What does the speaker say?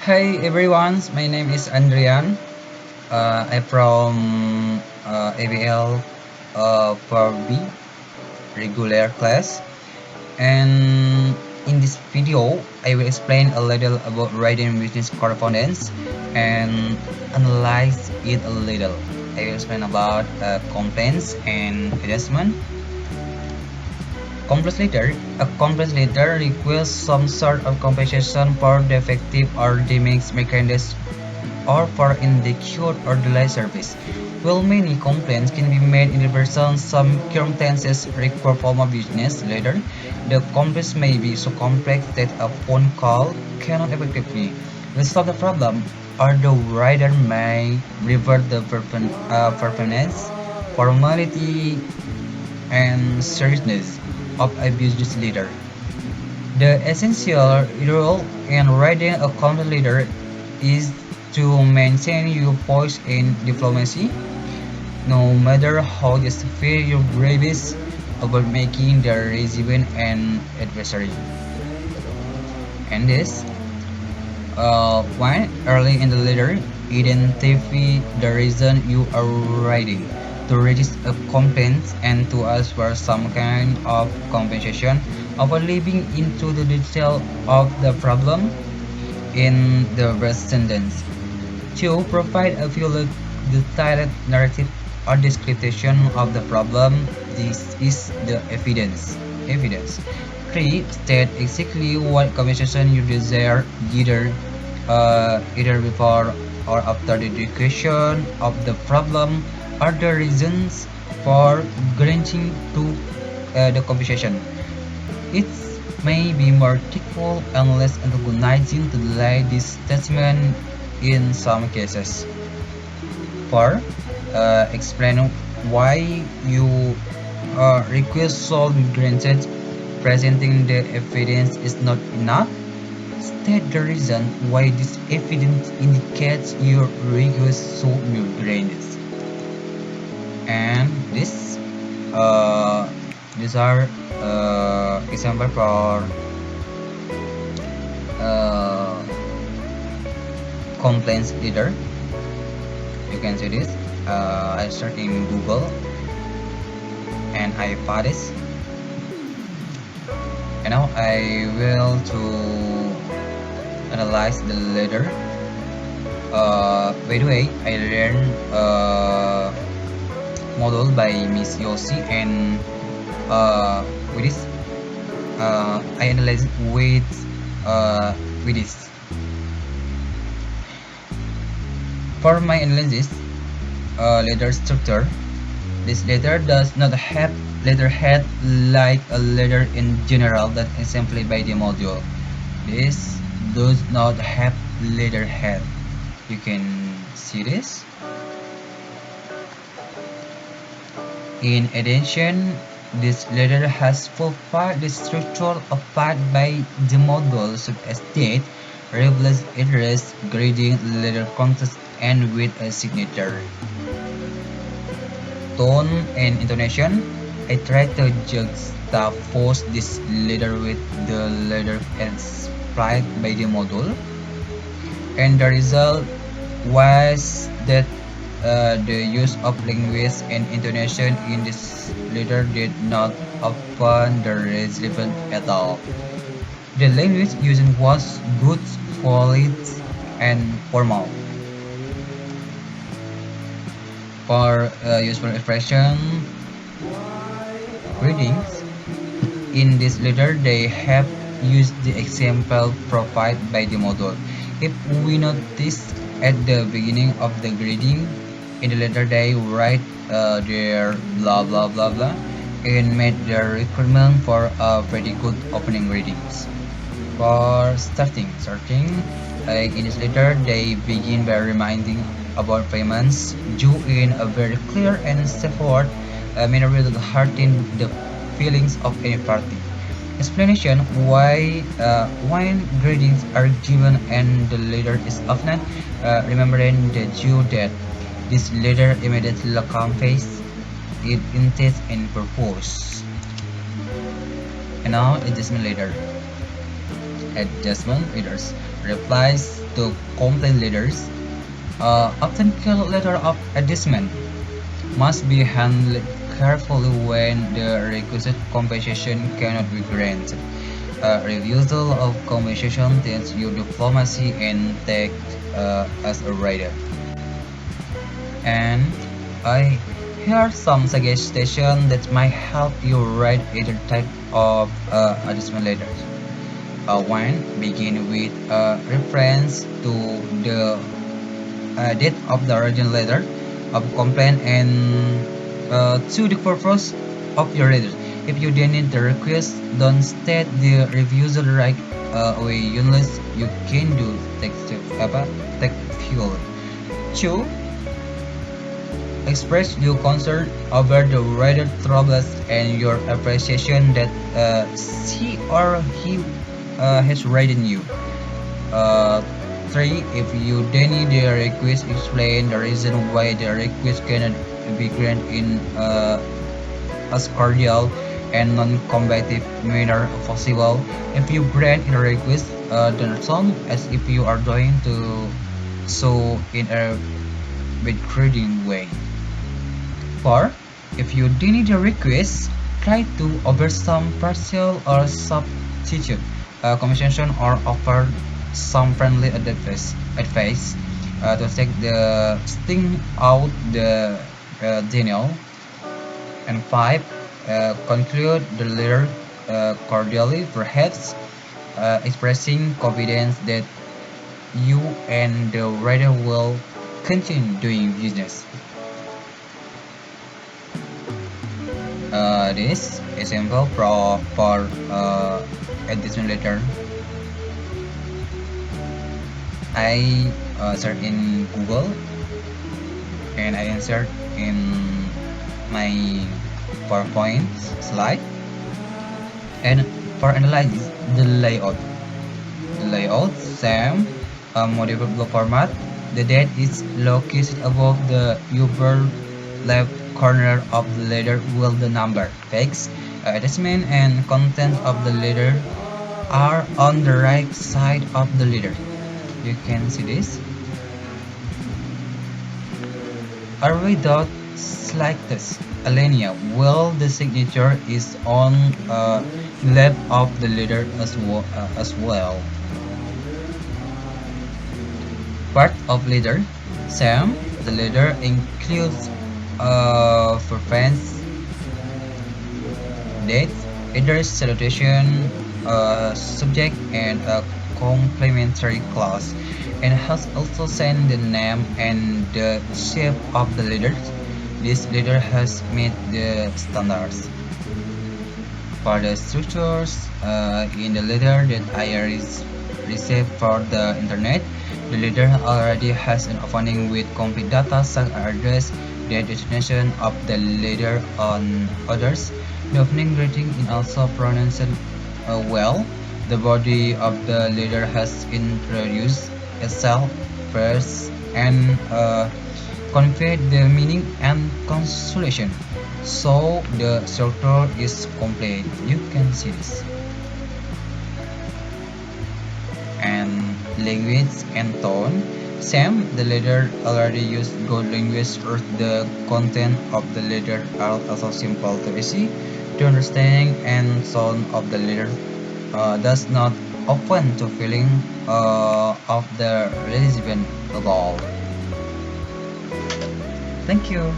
Hi everyone, my name is Andrian. I'm from ABL Pagi regular class, and in this video, I will explain a little about writing business correspondence and analyze it a little. I will explain about complaints and adjustment. A complex letter requires some sort of compensation for defective or damaged mechanism or for inadequate or delayed service. While many complaints can be made in person, some circumstances require formal business letter. The complaints may be so complex that a phone call cannot effectively resolve the problem, or the writer may revert the performance, formality, and seriousness of a business letter. The essential rule in writing a content letter is to maintain your voice in diplomacy, no matter how severe your grave is about making the recipient an adversary. And this, one early in the letter, identify the reason you are writing, to register a complaint and to ask for some kind of compensation. Avoid leaving into the detail of the problem in the first sentence. 2. Provide a few detailed narrative or description of the problem. This is the evidence. 3. State exactly what compensation you desire, either before or after the description of the problem, or the reasons for granting to the compensation. It may be more technical and less antagonizing to delay this statement in some cases. 4. Explain why you request shall be granted. Presenting the evidence is not enough. State the reason why this evidence indicates your request should be granted. And uh, these are example for uh, complaints leader. You can see this. I search in Google and I found this. And now I will to analyze the letter. By the way, I learned model by Miss Yossi, and with this I analyze with this. For my analysis, letter structure. This letter does not have letterhead like a letter in general that is simply by the module. This does not have letterhead. You can see this. In addition, this letter has fulfilled the structure applied by the module such as date, replace address, grading, letter context, and with a signature. Tone and intonation. I try to juxtapose this letter with the letter supplied by the module, and the result was that the use of language and intonation in this letter did not open the relevant at all. The language using was good, polite, and formal. For useful expression, greetings. In this letter, they have used the example provided by the module. If we notice at the beginning of the greeting, in the letter they write their blah blah blah blah and made their requirement for a pretty good opening greetings. For starting, in this letter they begin by reminding about payments due in a very clear and straightforward manner without hurting the feelings of any party. Explanation why when greetings are given and the letter is often remembering the due that this letter immediately conveys its intent and purpose. And now adjustment letter. Adjustment letters. replies to complaint letters, often called letter of adjustment, must be handled carefully when the requested compensation cannot be granted. Refusal of compensation teaches you diplomacy and tact as a writer. And I hear some suggestions that might help you write either type of adjustment letters. One, begin with a reference to the date of the original letter of complaint and to the purpose of your letter. If you deny the request, don't state the refusal right away unless you can do textual. Two, express your concern over the writer's troubles and your appreciation that she or he has written you. Uh, 3. If you deny the request, explain the reason why the request cannot be granted in as cordial and non-combative manner possible. If you grant a request, don't sound as if you are doing to so in a begrudging way. 4. If you deny the request, try to offer some partial or substitute compensation or offer some friendly advice to take the sting out the denial. And 5. Conclude the letter cordially, perhaps expressing confidence that you and the writer will continue doing business. This example for additional letter. I search in Google and I insert in my PowerPoint slide. And for analyze the layout, same modifiable format. The date is located above the upper left corner of the letter while the number, text, attachment, and content of the letter are on the right side of the letter. You can see this. Are without slightest alinea while the signature is on left of the letter as well. Part of letter. Same. The letter includes preference, date, either salutation, subject, and a complementary clause, and has also sent the name and the shape of the letters. This letter has met the standards. For the structures in the letter that I received for the internet, the letter already has an opening with complete data such as address, the destination of the letter on others. The opening greeting is also pronounced well. The body of the letter has introduced itself first and conveyed the meaning and consolation. So the structure is complete. You can see this. And language and tone. Same, the letter already used good language or the content of the letter are also simple to easy to understand and sound of the letter does not open to feeling of the recipient at all. Thank you.